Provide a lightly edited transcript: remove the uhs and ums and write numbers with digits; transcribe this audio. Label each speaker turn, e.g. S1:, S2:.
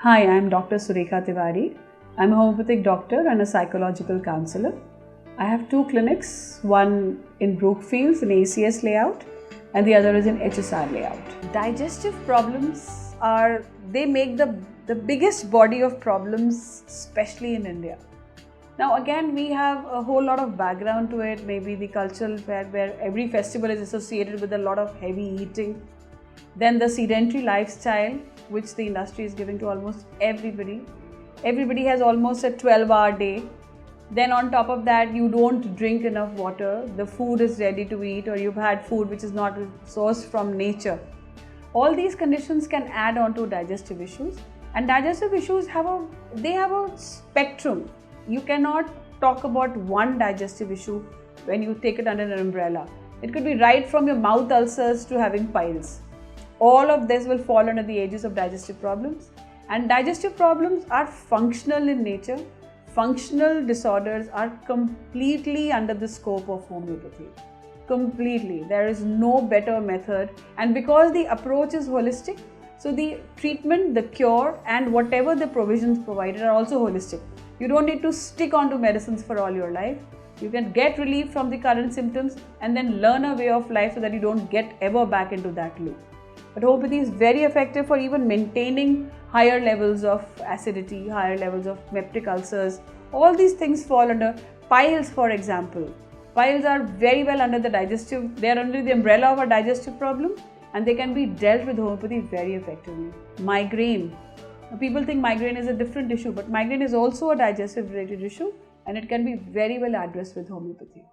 S1: Hi, I'm Dr. Surekha Tiwari. I'm a homeopathic doctor and a psychological counselor. I have two clinics, one in Brookfields in ACS layout and the other is in HSR layout. Digestive problems they make the biggest body of problems, especially in India. Now again, we have a whole lot of background to it, maybe the cultural where every festival is associated with a lot of heavy eating. Then the sedentary lifestyle, which the industry is giving to almost everybody. Everybody has almost a 12-hour day. Then on top of that, you don't drink enough water. The food is ready to eat, or you've had food which is not sourced from nature. All these conditions can add on to digestive issues. And digestive issues have a spectrum. You cannot talk about one digestive issue when you take it under an umbrella. It could be right from your mouth ulcers to having piles. All of this will fall under the aegis of digestive problems. And digestive problems are functional in nature. Functional disorders are completely under the scope of homeopathy. Completely. There is no better method. And because the approach is holistic, so the treatment, the cure, and whatever the provisions provided are also holistic. You don't need to stick on to medicines for all your life. You can get relief from the current symptoms and then learn a way of life so that you don't get ever back into that loop. But homeopathy is very effective for even maintaining higher levels of acidity, higher levels of peptic ulcers. All these things fall under piles, for example. Piles are very well under the digestive, they are under the umbrella of a digestive problem and they can be dealt with homeopathy very effectively. Migraine. Now, people think migraine is a different issue, but migraine is also a digestive related issue and it can be very well addressed with homeopathy.